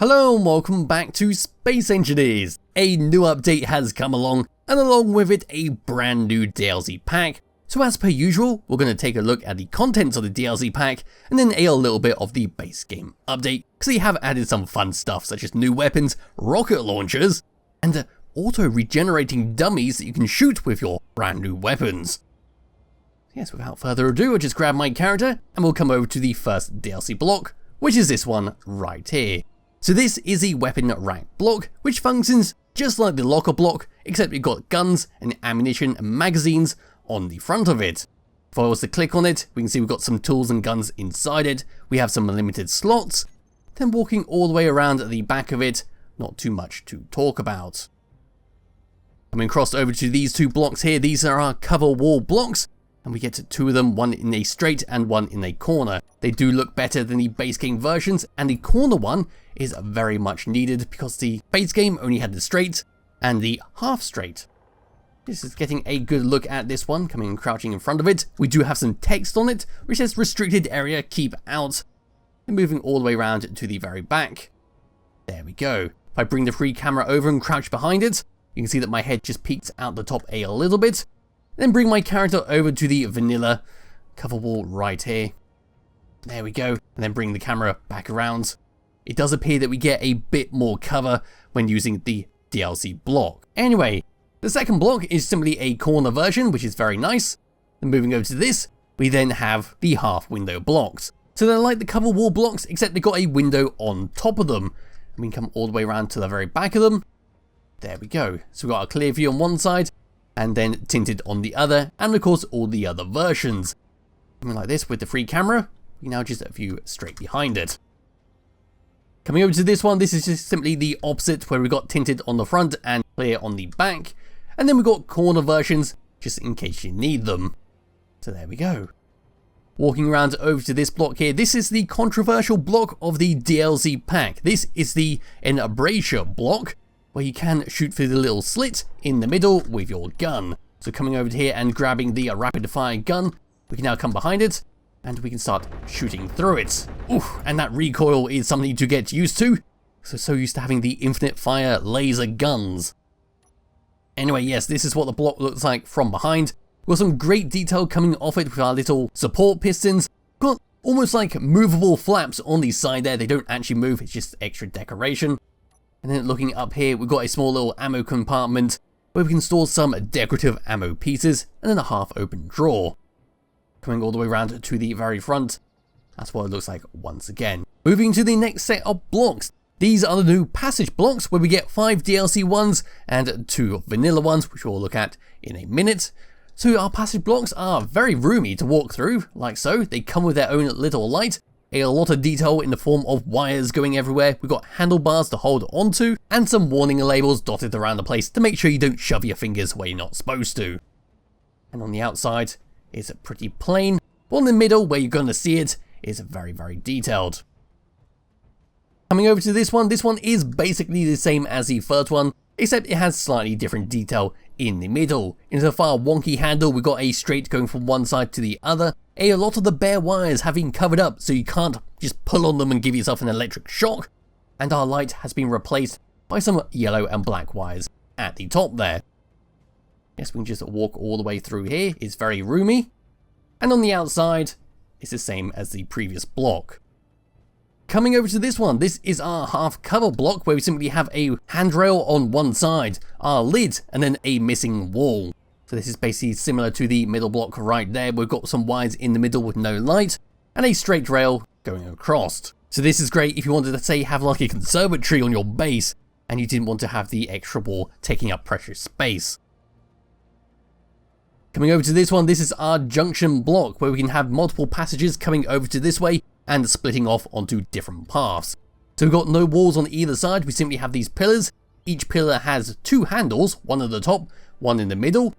Hello and welcome back to Space Engineers. A new update has come along, and along with it a brand new DLC pack. So as per usual, we're going to take a look at the contents of the DLC pack and then a little bit of the base game update, because they have added some fun stuff such as new weapons, rocket launchers, and auto-regenerating dummies that you can shoot with your brand new weapons. Yes, without further ado, I'll just grab my character and we'll come over to the first DLC block, which is this one right here. So this is a weapon rack block, which functions just like the locker block, except you've got guns and ammunition and magazines on the front of it. If I was to click on it, we can see we've got some tools and guns inside it, we have some limited slots, then walking all the way around the back of it, not too much to talk about. Coming across over to these two blocks here, these are our cover wall blocks, and we get two of them, one in a straight and one in a corner. They do look better than the base game versions, and the corner one is very much needed because the base game only had the straight and the half straight. This is getting a good look at this one, coming and crouching in front of it. We do have some text on it, which says restricted area, keep out, and moving all the way around to the very back. There we go. If I bring the free camera over and crouch behind it, you can see that my head just peeks out the top a little bit. Then bring my character over to the vanilla cover wall right here. There we go. And then bring the camera back around. It does appear that we get a bit more cover when using the DLC block. Anyway, the second block is simply a corner version, which is very nice. And moving over to this, we then have the half window blocks. So they're like the cover wall blocks, except they've got a window on top of them. And we can come all the way around to the very back of them. There we go. So we've got a clear view on one side, and then tinted on the other, and of course all the other versions. Something like this with the free camera, we now just view straight behind it. Coming over to this one, this is just simply the opposite, where we've got tinted on the front and clear on the back, and then we've got corner versions, just in case you need them. So there we go. Walking around over to this block here, this is the controversial block of the DLC pack. This is the Embrasure Block, where you can shoot through the little slit in the middle with your gun. So coming over here and grabbing the rapid fire gun, we can now come behind it and we can start shooting through it. Oof, and that recoil is something to get used to. So used to having the infinite fire laser guns. Anyway, yes, this is what the block looks like from behind. We've got some great detail coming off it with our little support pistons. We've got almost like movable flaps on the side there. They don't actually move, it's just extra decoration. And then looking up here, we've got a small little ammo compartment where we can store some decorative ammo pieces, and then a half open drawer. Coming all the way around to the very front, that's what it looks like once again. Moving to the next set of blocks. These are the new passage blocks, where we get 5 DLC ones and 2 vanilla ones, which we'll look at in a minute. So our passage blocks are very roomy to walk through, like so. They come with their own little light. A lot of detail in the form of wires going everywhere. We've got handlebars to hold onto, and some warning labels dotted around the place to make sure you don't shove your fingers where you're not supposed to. And on the outside, it's pretty plain, but in the middle, where you're going to see it, is very, very detailed. Coming over to this one is basically the same as the first one, except it has slightly different detail in the middle. Into the far wonky handle, we've got a straight going from one side to the other. A lot of the bare wires have been covered up, so you can't just pull on them and give yourself an electric shock. And our light has been replaced by some yellow and black wires at the top there. Yes, we can just walk all the way through here. It's very roomy. And on the outside, it's the same as the previous block. Coming over to this one, this is our half cover block, where we simply have a handrail on one side, our lid, and then a missing wall. So this is basically similar to the middle block right there. We've got some wires in the middle with no light, and a straight rail going across. So this is great if you wanted to, say, have like a conservatory on your base, and you didn't want to have the extra wall taking up precious space. Coming over to this one, this is our junction block, where we can have multiple passages coming over to this way, and splitting off onto different paths. So we've got no walls on either side, we simply have these pillars. Each pillar has 2 handles, one at the top, one in the middle.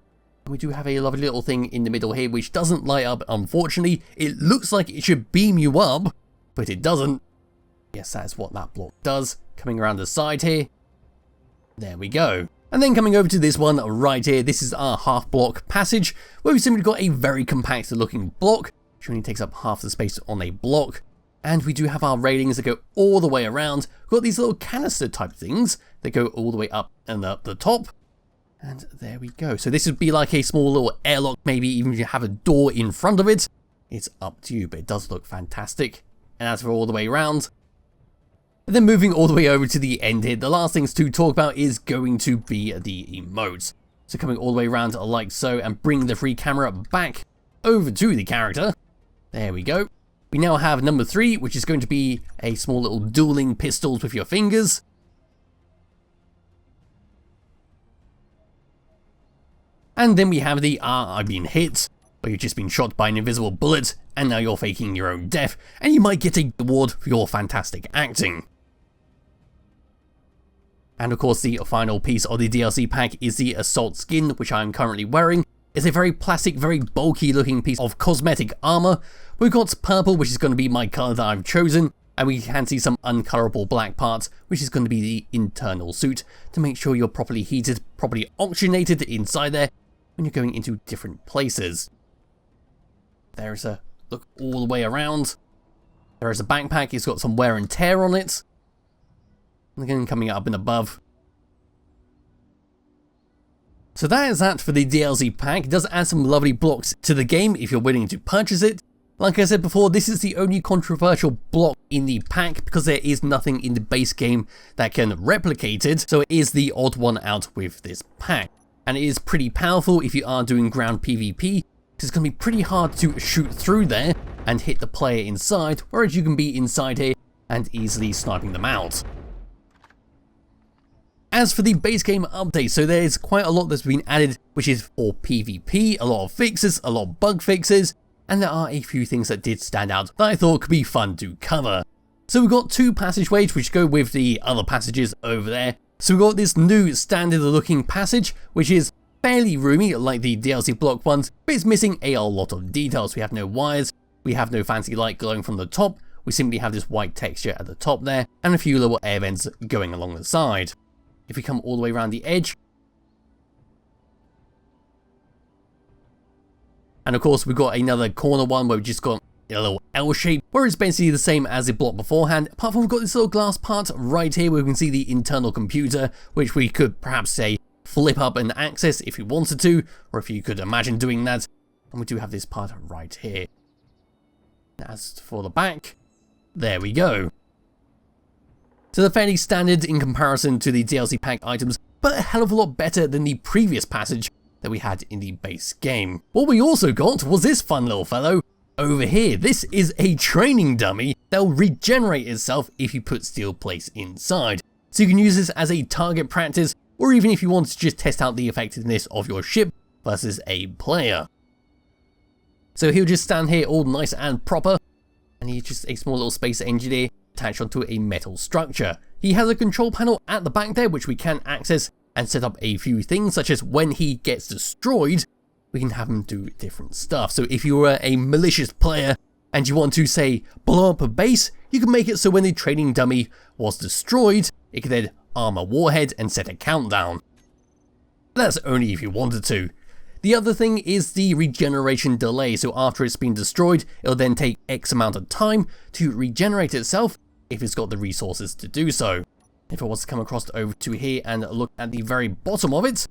We do have a lovely little thing in the middle here, which doesn't light up, unfortunately. It looks like it should beam you up, but it doesn't. Yes, that's what that block does. Coming around the side here. There we go. And then coming over to this one right here, this is our half block passage, where we've simply got a very compact looking block, which only takes up half the space on a block. And we do have our railings that go all the way around. We've got these little canister type things that go all the way up and up the top. And there we go. So this would be like a small little airlock, maybe even if you have a door in front of it. It's up to you, but it does look fantastic. And as for all the way around, and then moving all the way over to the end here, the last things to talk about is going to be the emotes. So coming all the way around like so and bring the free camera back over to the character. There we go. We now have number 3, which is going to be a small little dueling pistols with your fingers. And then we have the I've been hit, where you've just been shot by an invisible bullet, and now you're faking your own death, and you might get a award for your fantastic acting. And of course the final piece of the DLC pack is the Assault skin, which I'm currently wearing. It's a very plastic, very bulky looking piece of cosmetic armor. We've got purple, which is going to be my color that I've chosen, and we can see some uncolorable black parts, which is going to be the internal suit, to make sure you're properly heated, properly oxygenated inside there when you're going into different places. There's a look all the way around. There is a backpack, it's got some wear and tear on it. And again, coming up and above. So that is that for the DLC pack. It does add some lovely blocks to the game if you're willing to purchase it. Like I said before, this is the only controversial block in the pack because there is nothing in the base game that can replicate it, so it is the odd one out with this pack. And it is pretty powerful if you are doing ground PvP, because it's going to be pretty hard to shoot through there and hit the player inside, whereas you can be inside here and easily sniping them out. As for the base game update, so there's quite a lot that's been added, which is for PvP, a lot of fixes, a lot of bug fixes, and there are a few things that did stand out that I thought could be fun to cover. So we've got 2 passageways which go with the other passages over there. So we've got this new standard looking passage, which is fairly roomy like the DLC block ones, but it's missing a lot of details. We have no wires, we have no fancy light glowing from the top, we simply have this white texture at the top there, and a few little air vents going along the side. If we come all the way around the edge, and of course we've got another corner one where we've just got a little L shape, where it's basically the same as the block beforehand, apart from we've got this little glass part right here where we can see the internal computer, which we could perhaps say flip up and access if you wanted to, or if you could imagine doing that. And we do have this part right here. As for the back, there we go. So they're fairly standard in comparison to the DLC pack items, but a hell of a lot better than the previous passage that we had in the base game. What we also got was this fun little fellow over here. This is a training dummy that will regenerate itself if you put steel plates inside. So you can use this as a target practice, or even if you want to just test out the effectiveness of your ship versus a player. So he'll just stand here all nice and proper, and he's just a small little space engineer attached onto a metal structure. He has a control panel at the back there which we can access and set up a few things, such as when he gets destroyed, we can have him do different stuff. So if you were a malicious player and you want to, say, blow up a base, you can make it so when the training dummy was destroyed, it could then arm a warhead and set a countdown. That's only if you wanted to. The other thing is the regeneration delay, so after it's been destroyed, it'll then take X amount of time to regenerate itself if it's got the resources to do so. If I was to come across over to here and look at the very bottom of it,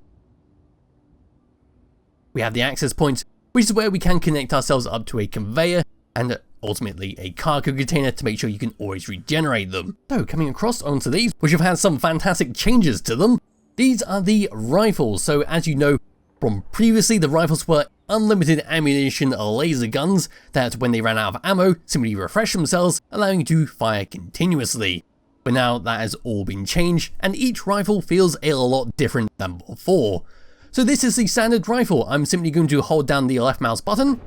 we have the access point, which is where we can connect ourselves up to a conveyor and ultimately a cargo container to make sure you can always regenerate them. So coming across onto these, which have had some fantastic changes to them, these are the rifles. So as you know from previously, the rifles were unlimited ammunition laser guns that when they ran out of ammo simply refresh themselves, allowing you to fire continuously. But now that has all been changed and each rifle feels a lot different than before. So this is the standard rifle. I'm simply going to hold down the left mouse button.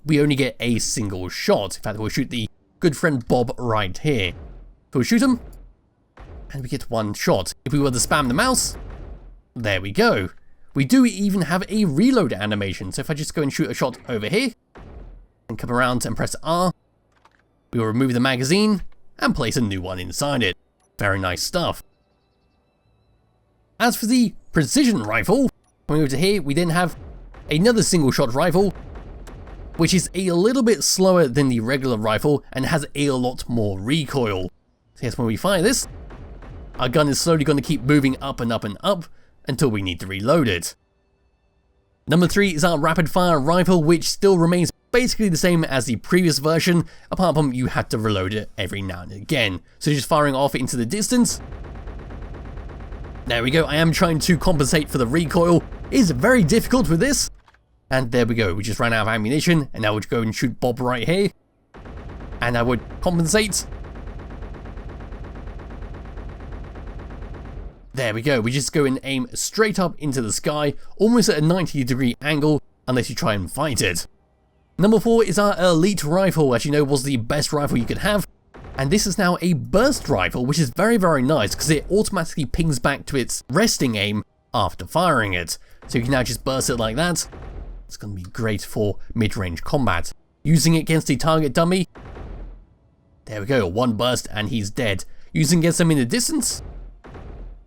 We only get a single shot. In fact, we'll shoot the good friend Bob right here. So we'll shoot him and we get one shot. If we were to spam the mouse, there we go. We do even have a reload animation. So if I just go and shoot a shot over here and come around and press R, we will remove the magazine and place a new one inside it. Very nice stuff. As for the precision rifle, coming over to here, we then have another single shot rifle, which is a little bit slower than the regular rifle and has a lot more recoil. So yes, when we fire this, our gun is slowly going to keep moving up and up and up until we need to reload it. Number 3 is our rapid fire rifle, which still remains basically the same as the previous version, apart from you have to reload it every now and again. So just firing off into the distance. There we go, I am trying to compensate for the recoil. It's very difficult with this. And there we go, we just ran out of ammunition, and now we'll go and shoot Bob right here. And I would compensate. There we go, we just go and aim straight up into the sky, almost at a 90-degree angle, unless you try and fight it. Number 4 is our elite rifle, as you know was the best rifle you could have. And this is now a burst rifle, which is very, very nice, because it automatically pings back to its resting aim after firing it. So you can now just burst it like that. It's going to be great for mid-range combat. Using it against the target dummy. There we go, one burst and he's dead. Using against them in the distance.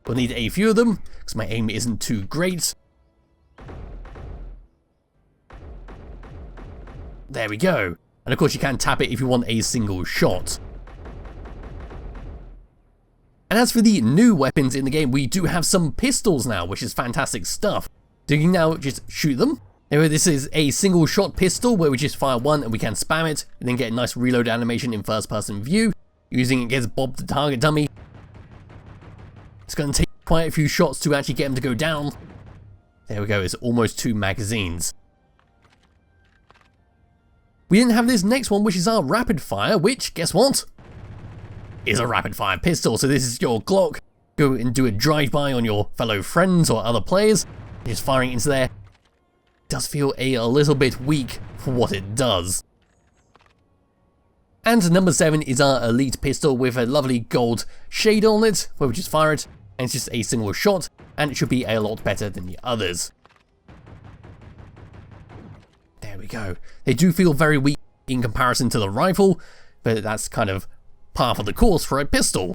We'll need a few of them, because my aim isn't too great. There we go. And of course you can tap it if you want a single shot. And as for the new weapons in the game, we do have some pistols now, which is fantastic stuff. So you can now just shoot them. Anyway, this is a single shot pistol where we just fire one and we can spam it, and then get a nice reload animation in first person view, using it against Bob the target dummy. It's going to take quite a few shots to actually get him to go down. There we go, it's almost 2 magazines. We didn't have this next one, which is our rapid fire, which, guess what? Is a rapid fire pistol. So this is your Glock. Go and do a drive-by on your fellow friends or other players. Just firing into there. Does feel a little bit weak for what it does. And number 7 is our elite pistol with a lovely gold shade on it, where we just fire it, and it's just a single shot, and it should be a lot better than the others. There we go. They do feel very weak in comparison to the rifle, but that's kind of par for the course for a pistol.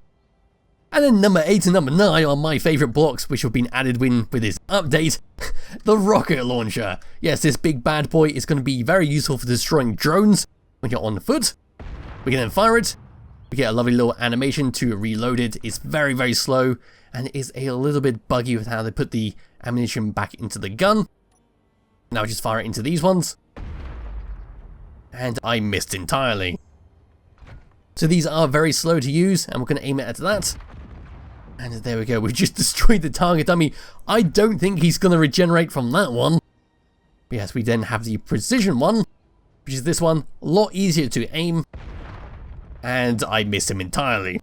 And then number 8 and number 9 are my favourite blocks, which have been added with this update. The rocket launcher. Yes, this big bad boy is going to be very useful for destroying drones when you're on foot. We can then fire it. We get a lovely little animation to reload it. It's very, very slow, and it is a little bit buggy with how they put the ammunition back into the gun. Now just fire it into these ones. And I missed entirely. So these are very slow to use, and we're going to aim it at that. And there we go, we just destroyed the target dummy. I don't think he's going to regenerate from that one. But yes, we then have the precision one, which is this one. A lot easier to aim. And I missed him entirely.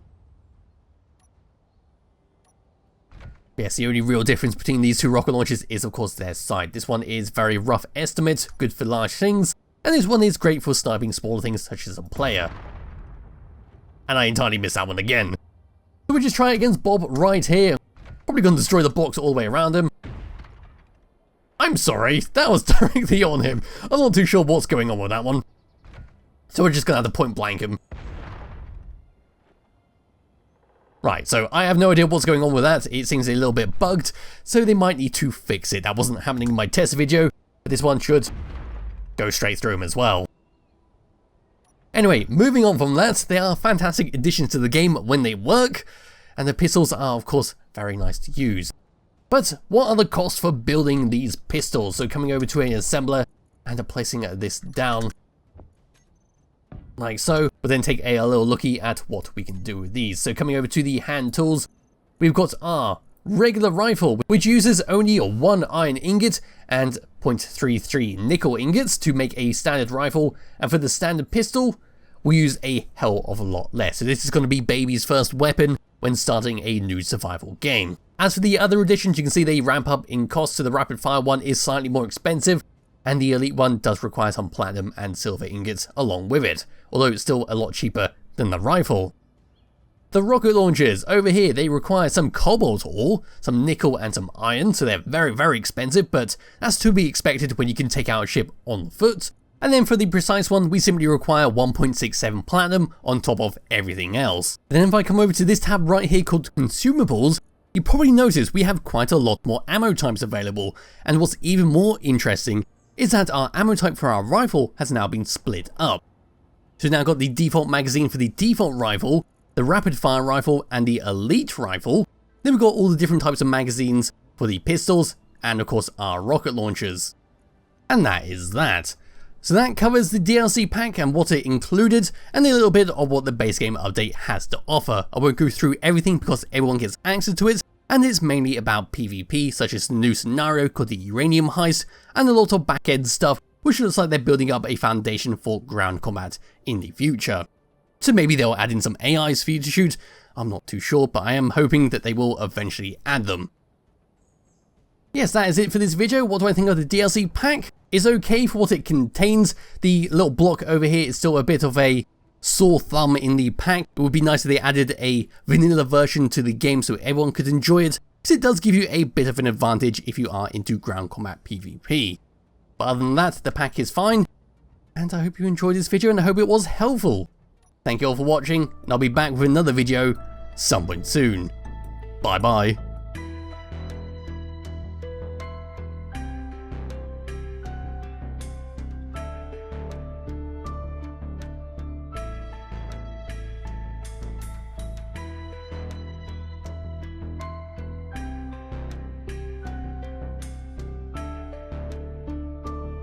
Yes, the only real difference between these two rocket launchers is of course their sight. This one is very rough estimate, good for large things. And this one is great for sniping smaller things such as a player. And I entirely missed that one again. So we'll just try it against Bob right here. Probably going to destroy the blocks all the way around him. I'm sorry, that was directly on him. I'm not too sure what's going on with that one. So we're just going to have to point blank him. Right, so I have no idea what's going on with that. It seems a little bit bugged, so they might need to fix it. That wasn't happening in my test video, but this one should go straight through him as well. Anyway, moving on from that, they are fantastic additions to the game when they work, and the pistols are of course very nice to use. But what are the costs for building these pistols? So coming over to an assembler and placing this down like so, but then take a little looky at what we can do with these. So coming over to the hand tools, we've got our regular rifle, which uses only 1 iron ingot and 0.33 nickel ingots to make a standard rifle, and for the standard pistol, we use a hell of a lot less. So this is going to be baby's first weapon when starting a new survival game. As for the other additions, you can see they ramp up in cost, so the rapid fire one is slightly more expensive, and the elite one does require some platinum and silver ingots along with it, although it's still a lot cheaper than the rifle. The rocket launchers, over here, they require some cobalt ore, some nickel and some iron, so they're very, very expensive, but that's to be expected when you can take out a ship on foot. And then for the precise one, we simply require 1.67 platinum on top of everything else. Then if I come over to this tab right here called consumables, you probably notice we have quite a lot more ammo types available, and what's even more interesting is that our ammo type for our rifle has now been split up. So we've now got the default magazine for the default rifle, the rapid fire rifle and the elite rifle. Then we've got all the different types of magazines for the pistols and of course our rocket launchers. And that is that. So that covers the DLC pack and what it included, and a little bit of what the base game update has to offer. I won't go through everything because everyone gets access to it, and it's mainly about PvP, such as the new scenario called the Uranium Heist, and a lot of back-end stuff, which looks like they're building up a foundation for ground combat in the future. So maybe they'll add in some AIs for you to shoot, I'm not too sure, but I am hoping that they will eventually add them. Yes, that is it for this video. What do I think of the DLC pack? It's okay for what it contains. The little block over here is still a bit of a sore thumb in the pack. It would be nice if they added a vanilla version to the game so everyone could enjoy it, because it does give you a bit of an advantage if you are into ground combat PvP. But other than that, the pack is fine, and I hope you enjoyed this video and I hope it was helpful. Thank you all for watching, and I'll be back with another video some point soon. Bye bye.